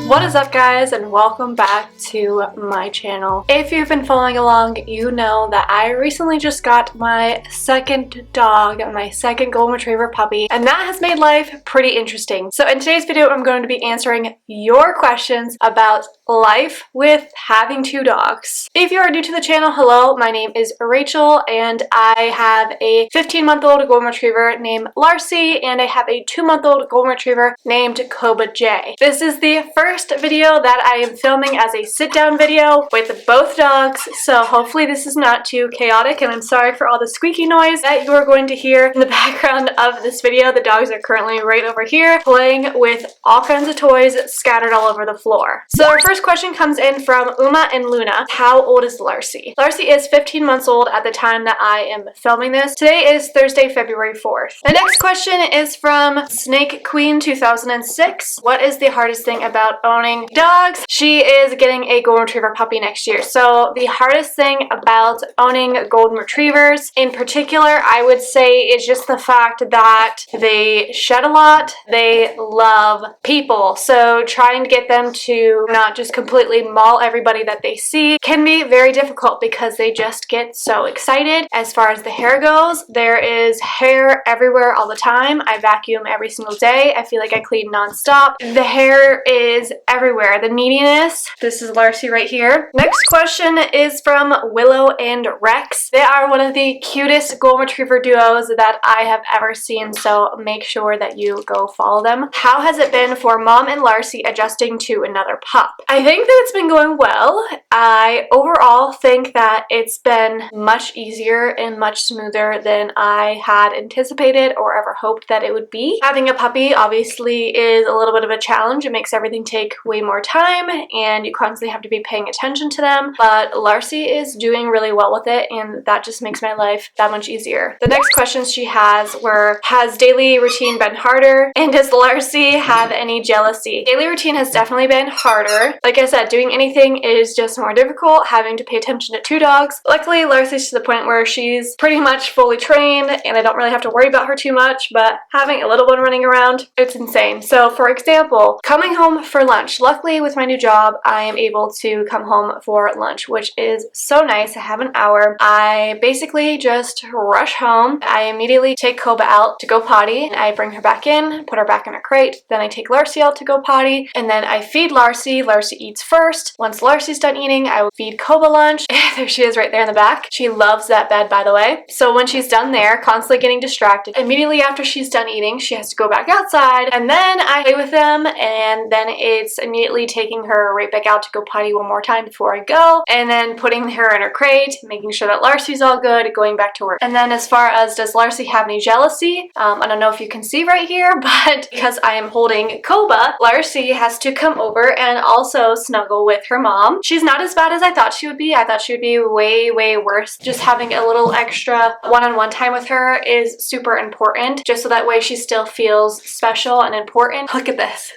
What is up, guys, and welcome back to my channel. If you've been following along, you know that I recently just got my second dog, my second golden retriever puppy, and that has made life pretty interesting. So in today's video, I'm going to be answering your questions about life with having two dogs. If you are new to the channel, hello, my name is Rachel, and I have a 15-month-old golden retriever named Larsey, and I have a 2-month-old golden retriever named COBA J. This is the first video that I am filming as a sit-down video with both dogs, so hopefully this is not too chaotic, and I'm sorry for all the squeaky noise that you are going to hear in the background of this video. The dogs are currently right over here playing with all kinds of toys scattered all over the floor. So our first question comes in from Uma and Luna. How old is Larsey? Larsey is 15 months old at the time that I am filming this. Today is Thursday, February 4th. The next question is from Snake Queen 2006. What is the hardest thing about owning dogs? She is getting a golden retriever puppy next year. So the hardest thing about owning golden retrievers in particular, I would say, is just the fact that they shed a lot. They love people. So trying to get them to not just completely maul everybody that they see can be very difficult because they just get so excited. As far as the hair goes, there is hair everywhere all the time. I vacuum every single day. I feel like I clean nonstop. The hair is everywhere. The neediness. This is Larsey right here. Next question is from Willow and Rex. They are one of the cutest golden retriever duos that I have ever seen, so make sure that you go follow them. How has it been for Mom and Larsey adjusting to another pup? I think that it's been going well. I overall think that it's been much easier and much smoother than I had anticipated or ever hoped that it would be. Having a puppy obviously is a little bit of a challenge. It makes everything take way more time and you constantly have to be paying attention to them, but Larsey is doing really well with it, and that just makes my life that much easier. The next questions she has were, has daily routine been harder, and does Larsey have any jealousy? Daily routine has definitely been harder. Like I said, doing anything is just more difficult, having to pay attention to two dogs. Luckily, Larsey's to the point where she's pretty much fully trained and I don't really have to worry about her too much, but having a little one running around, it's insane. So for example, coming home for lunch. Luckily with my new job, I am able to come home for lunch, which is so nice. I have an hour. I basically just rush home. I immediately take COBA out to go potty. I bring her back in, put her back in her crate. Then I take Larsey out to go potty, and then I feed Larsey. Larsey eats first. Once Larsey's done eating, I will feed COBA lunch. There she is right there in the back. She loves that bed, by the way. So when she's done there, constantly getting distracted, immediately after she's done eating, she has to go back outside, and then I play with them, and then it's immediately taking her right back out to go potty one more time before I go, and then putting her in her crate, making sure that Larsey's all good, going back to work. And then as far as does Larsey have any jealousy, I don't know if you can see right here, but because I am holding COBA, Larsey has to come over and also snuggle with her mom. She's not as bad as I thought she would be. I thought she would be way, way worse. Just having a little extra one-on-one time with her is super important, just so that way she still feels special and important. Look at this.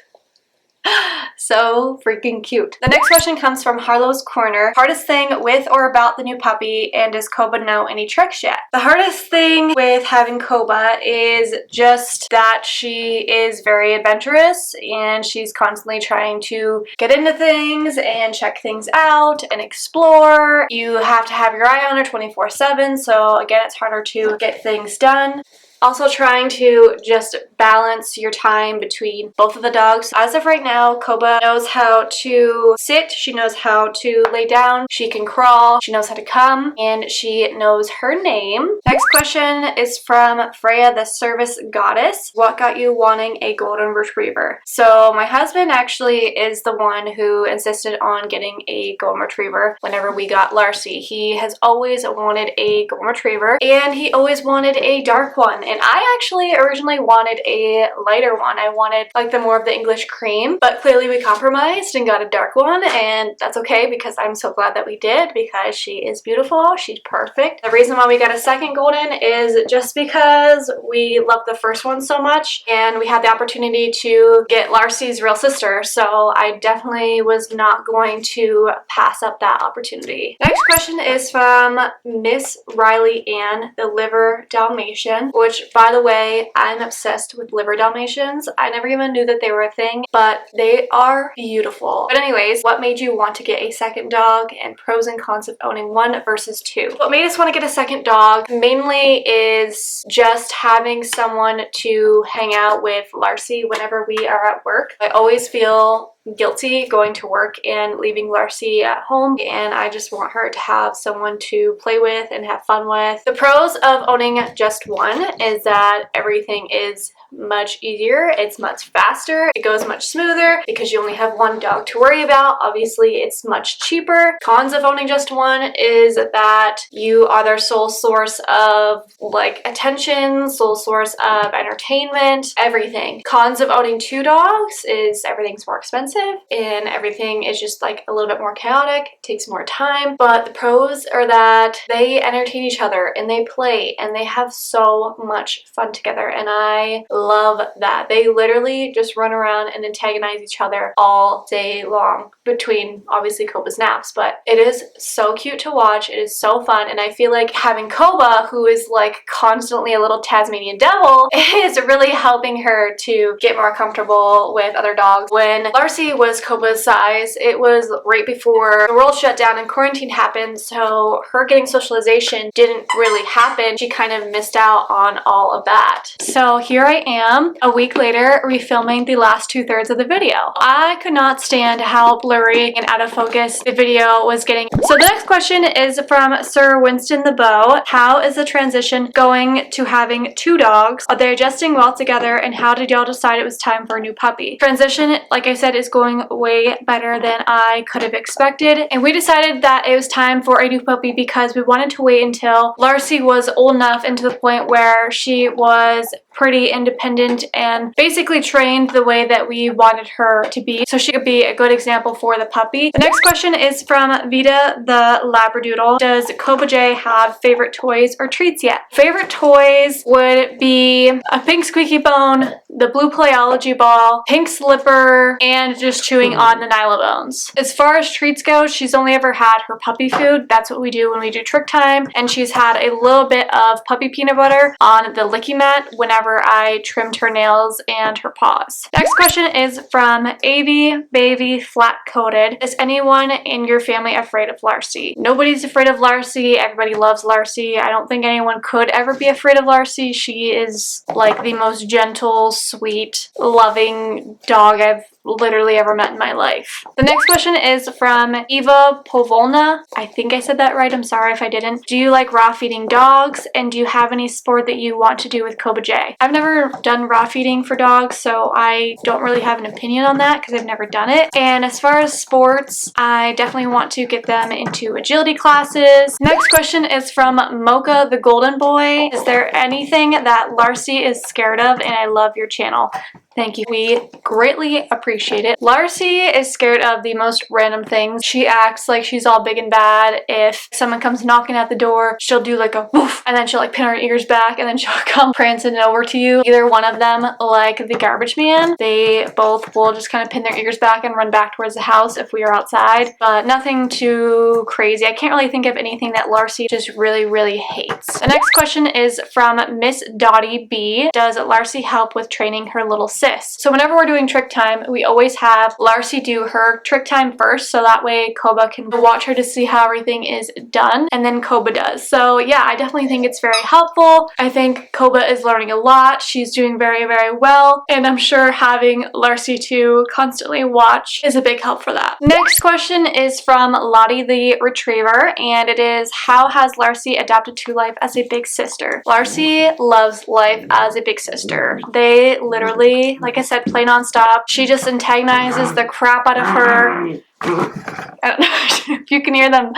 So freaking cute. The next question comes from Harlow's Corner. Hardest thing with or about the new puppy, and does COBA know any tricks yet? The hardest thing with having COBA is just that she is very adventurous and she's constantly trying to get into things and check things out and explore. You have to have your eye on her 24/7, so again, it's harder to get things done. Also trying to just balance your time between both of the dogs. As of right now, COBA knows how to sit, she knows how to lay down, she can crawl, she knows how to come, and she knows her name. Next question is from Freya the Service Goddess. What got you wanting a golden retriever? So my husband actually is the one who insisted on getting a golden retriever whenever we got Larsey. He has always wanted a golden retriever, and he always wanted a dark one. And I actually originally wanted a lighter one. I wanted like the more of the English cream, but clearly we compromised and got a dark one, and that's okay because I'm so glad that we did because she is beautiful. She's perfect. The reason why we got a second golden is just because we love the first one so much, and we had the opportunity to get Larsey's real sister, so I definitely was not going to pass up that opportunity. Next question is from Miss Riley Ann, the Liver Dalmatian, which which, by the way, I'm obsessed with liver Dalmatians. I never even knew that they were a thing, but they are beautiful. But anyways, what made you want to get a second dog, and pros and cons of owning one versus two? What made us want to get a second dog mainly is just having someone to hang out with Larsey whenever we are at work. I always feel guilty going to work and leaving Larsey at home, and I just want her to have someone to play with and have fun with. The pros of owning just one is that everything is much easier, it's much faster, it goes much smoother because you only have one dog to worry about. Obviously, it's much cheaper. Cons of owning just one is that you are their sole source of like attention, sole source of entertainment, everything. Cons of owning two dogs is everything's more expensive and everything is just like a little bit more chaotic, it takes more time. But the pros are that they entertain each other and they play and they have so much fun together, and I love that. They literally just run around and antagonize each other all day long between obviously COBA's naps, but it is so cute to watch. It is so fun, and I feel like having COBA, who is like constantly a little Tasmanian devil, is really helping her to get more comfortable with other dogs. When Larsey was COBA's size, it was right before the world shut down and quarantine happened, so her getting socialization didn't really happen. She kind of missed out on all of that. So here I am a week later refilming the last 2/3 of the video. I could not stand how blurry and out of focus the video was getting. So the next question is from Sir Winston the Beau. How is the transition going to having two dogs? Are they adjusting well together, and how did y'all decide it was time for a new puppy? Transition, like I said, is going way better than I could have expected, and we decided that it was time for a new puppy because we wanted to wait until Larsey was old enough and to the point where she was pretty independent and basically trained the way that we wanted her to be, so she could be a good example for the puppy. The next question is from Vita the Labradoodle. Does COBA J have favorite toys or treats yet? Favorite toys would be a pink squeaky bone, the blue playology ball, pink slipper, and just chewing on the Nylabones. As far as treats go, she's only ever had her puppy food. That's what we do when we do trick time, and she's had a little bit of puppy peanut butter on the licky mat whenever I trimmed her nails and her paws. Next question is from Avi Baby Flat Coated. Is anyone in your family afraid of Larsey? Nobody's afraid of Larsey. Everybody loves Larsey. I don't think anyone could ever be afraid of Larsey. She is like the most gentle, sweet, loving dog I've literally ever met in my life. The next question is from Eva Povolna. I think I said that right. I'm sorry if I didn't. Do you like raw feeding dogs, and do you have any sport that you want to do with COBA J? I've never done raw feeding for dogs, so I don't really have an opinion on that because I've never done it. And as far as sports, I definitely want to get them into agility classes. Next question is from Mocha the Golden Boy. Is there anything that Larsey is scared of? And I love your channel. Thank you. We greatly appreciate it. Larsey is scared of the most random things. She acts like she's all big and bad. If someone comes knocking at the door, she'll do like a woof, and then she'll like pin her ears back, and then she'll come prancing over to you. Either one of them, like the garbage man, they both will just kind of pin their ears back and run back towards the house if we are outside, but nothing too crazy. I can't really think of anything that Larsey just really, really hates. The next question is from Miss Dottie B. Does Larsey help with training her little sis? So whenever we're doing trick time, we always have Larsey do her trick time first, so that way COBA can watch her to see how everything is done, and then COBA does. So yeah, I definitely think it's very helpful. I think COBA is learning a lot. She's doing very, very well, and I'm sure having Larsey to constantly watch is a big help for that. Next question is from Lottie the Retriever, and it is, how has Larsey adapted to life as a big sister? Larsey loves life as a big sister. They literally, like I said, play nonstop. She just antagonizes the crap out of her. I don't know if you can hear them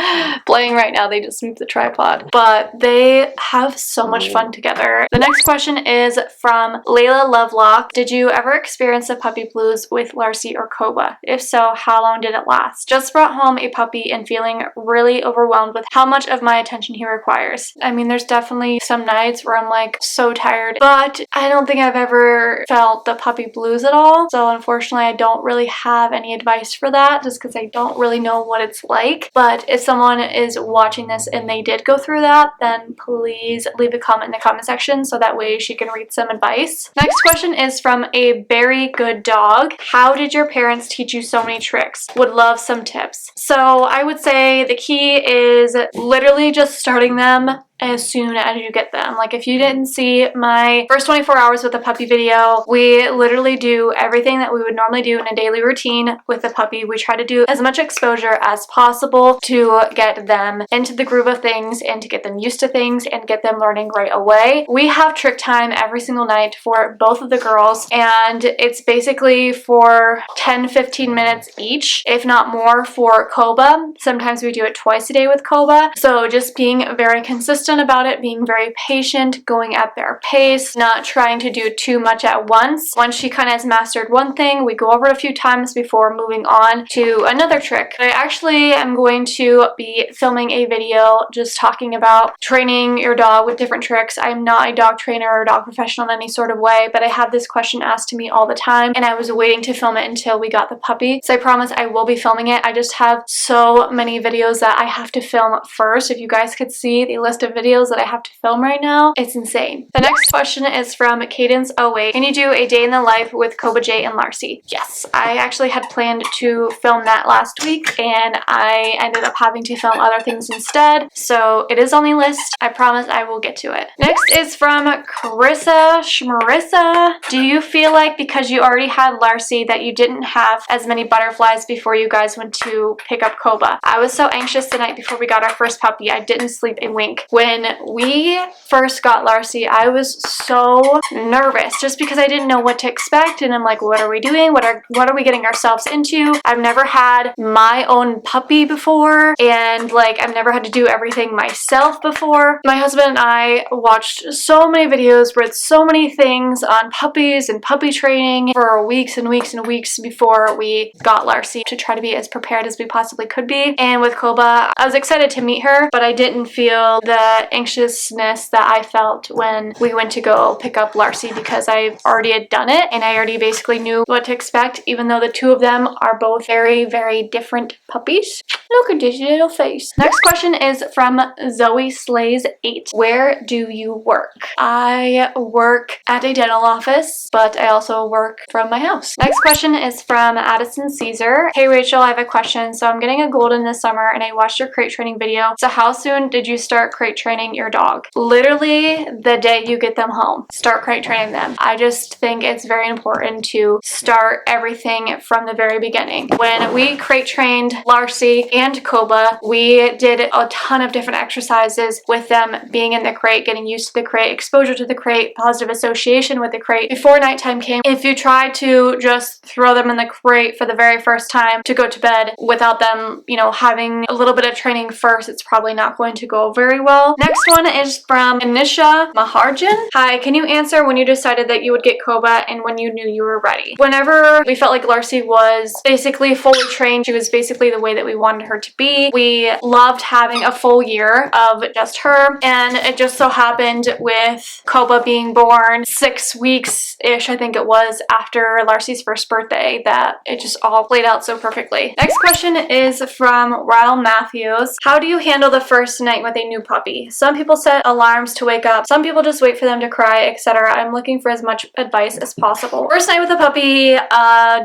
playing right now. They just moved the tripod. But they have so much fun together. The next question is from Layla Lovelock. Did you ever experience the puppy blues with Larsey or COBA? If so, how long did it last? Just brought home a puppy and feeling really overwhelmed with how much of my attention he requires. I mean, there's definitely some nights where I'm like so tired, but I don't think I've ever felt the puppy blues at all. So unfortunately, I don't really have any advice for that, just because because I don't really know what it's like. But if someone is watching this and they did go through that, then please leave a comment in the comment section so that way she can read some advice. Next question is from a very good dog. How did your parents teach you so many tricks? Would love some tips. So I would say the key is literally just starting them as soon as you get them. Like if you didn't see my first 24 hours with the puppy video, we literally do everything that we would normally do in a daily routine with the puppy. We try to do as much exposure as possible to get them into the groove of things and to get them used to things and get them learning right away. We have trick time every single night for both of the girls, and it's basically for 10-15 minutes each, if not more, for COBA. Sometimes we do it twice a day with COBA. So just being very consistent about it, being very patient, going at their pace, not trying to do too much at once. Once she kind of has mastered one thing, we go over it a few times before moving on to another trick. I actually am going to be filming a video just talking about training your dog with different tricks. I'm not a dog trainer or dog professional in any sort of way, but I have this question asked to me all the time, and I was waiting to film it until we got the puppy. So I promise I will be filming it. I just have so many videos that I have to film first. If you guys could see the list of videos that I have to film right now, it's insane. The next question is from Cadence08. Can you do a day in the life with COBA J and Larsey? Yes, I actually had planned to film that last week and I ended up having to film other things instead. So it is on the list. I promise I will get to it. Next is from Carissa Schmarissa. Do you feel like because you already had Larsey that you didn't have as many butterflies before you guys went to pick up COBA? I was so anxious the night before we got our first puppy. I didn't sleep a wink. When we first got Larsey, I was so nervous just because I didn't know what to expect, and I'm like, what are we doing? What are we getting ourselves into? I've never had my own puppy before, and like I've never had to do everything myself before. My husband and I watched so many videos, read so many things on puppies and puppy training for weeks and weeks and weeks before we got Larsey to try to be as prepared as we possibly could be. And with COBA, I was excited to meet her, but I didn't feel the anxiousness that I felt when we went to go pick up Larsey because I already had done it and I already basically knew what to expect, even though the two of them are both very, very different puppies. Look at this little face. Next question is from Zoe Slays 8. Where do you work? I work at a dental office, but I also work from my house. Next question is from Addison Caesar. Hey Rachel, I have a question. So I'm getting a golden this summer and I watched your crate training video. So how soon did you start crate training your dog? Literally the day you get them home. Start crate training them. I just think it's very important to start everything from the very beginning. When we crate trained Larsey and COBA, we did a ton of different exercises with them being in the crate, getting used to the crate, exposure to the crate, positive association with the crate. Before nighttime came, if you try to just throw them in the crate for the very first time to go to bed without them, you know, having a little bit of training first, it's probably not going to go very well. Next one is from Anisha Maharjan. Hi, can you answer when you decided that you would get COBA and when you knew you were ready? Whenever we felt like Larsey was basically fully trained, she was basically the way that we wanted her to be. We loved having a full year of just her, and it just so happened with COBA being born 6 weeks-ish, I think it was, after Larsey's first birthday, that it just all played out so perfectly. Next question is from Ryle Matthews. How do you handle the first night with a new puppy? Some people set alarms to wake up, some people just wait for them to cry, etc. I'm looking for as much advice as possible. First night with a puppy,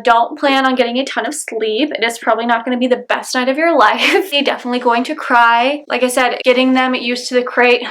don't plan on getting a ton of sleep. It is probably not going to be the best night of your life. You're definitely going to cry. Like I said, getting them used to the crate.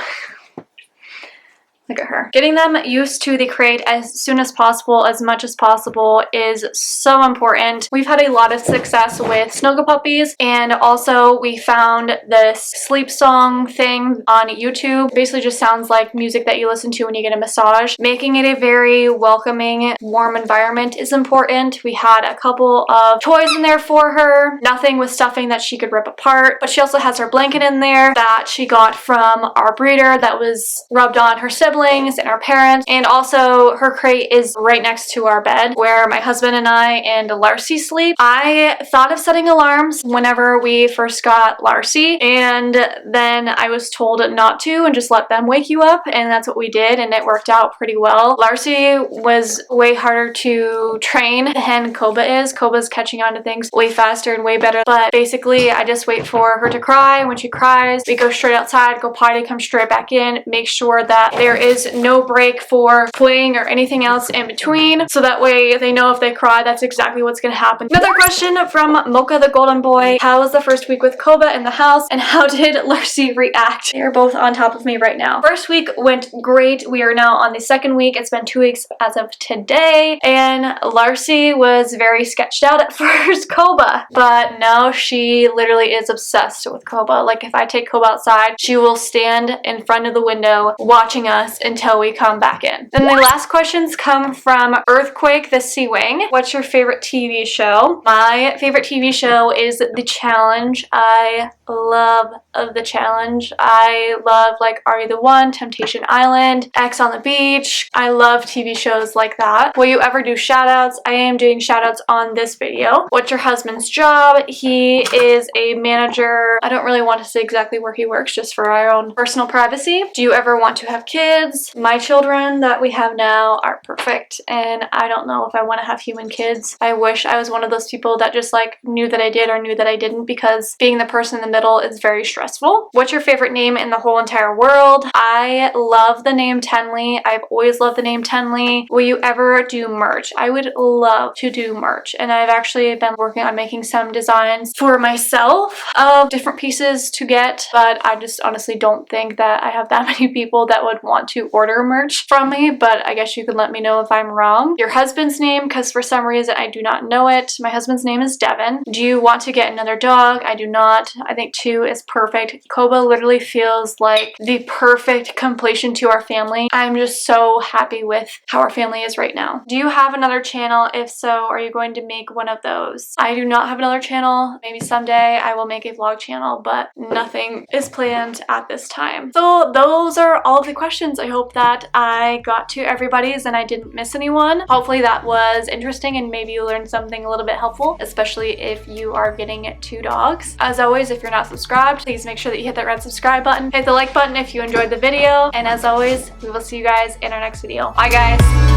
Look at her. Getting them used to the crate as soon as possible, as much as possible, is so important. We've had a lot of success with snuggle puppies, and also we found this sleep song thing on YouTube. Basically just sounds like music that you listen to when you get a massage. Making it a very welcoming, warm environment is important. We had a couple of toys in there for her. Nothing with stuffing that she could rip apart, but she also has her blanket in there that she got from our breeder that was rubbed on her sibling. siblings and our parents. And also her crate is right next to our bed where my husband and I and Larsey sleep. I thought of setting alarms whenever we first got Larsey, and then I was told not to and just let them wake you up, and that's what we did, and it worked out pretty well. Larsey was way harder to train than COBA is. COBA's catching on to things way faster and way better, but basically I just wait for her to cry. When she cries, we go straight outside, go potty, come straight back in, make sure that there is no break for playing or anything else in between, so that way they know if they cry, that's exactly what's going to happen. Another question from Mocha the Golden Boy: how was the first week with COBA in the house, and how did Larsey react? They're both on top of me right now. First week went great. We are now on the second week. It's been 2 weeks as of today, and Larsey was very sketched out at first, COBA, but now she literally is obsessed with COBA. Like, if I take COBA outside, she will stand in front of the window watching us until we come back in. Then the last questions come from Earthquake the Sea Wing. What's your favorite TV show? My favorite TV show is The Challenge. I love The Challenge. I love like Are You the One, Temptation Island, X on the Beach. I love TV shows like that. Will you ever do shoutouts? I am doing shoutouts on this video. What's your husband's job? He is a manager. I don't really want to say exactly where he works, just for our own personal privacy. Do you ever want to have kids? My children that we have now are perfect, and I don't know if I want to have human kids. I wish I was one of those people that just like knew that I did or knew that I didn't, because being the person in the middle is very stressful. What's your favorite name in the whole entire world? I love the name Tenley. I've always loved the name Tenley. Will you ever do merch? I would love to do merch, and I've actually been working on making some designs for myself of different pieces to get, but I just honestly don't think that I have that many people that would want to order merch from me, but I guess you can let me know if I'm wrong. Your husband's name, because for some reason I do not know it. My husband's name is Devin. Do you want to get another dog? I do not. I think 2 is perfect. COBA literally feels like the perfect completion to our family. I'm just so happy with how our family is right now. Do you have another channel? If so, are you going to make one of those? I do not have another channel. Maybe someday I will make a vlog channel, but nothing is planned at this time. So those are all of the questions. I hope that I got to everybody's and I didn't miss anyone. Hopefully that was interesting and maybe you learned something a little bit helpful, especially if you are getting 2 dogs. As always, if you're not subscribed, please make sure that you hit that red subscribe button. Hit the like button if you enjoyed the video. And as always, we will see you guys in our next video. Bye guys!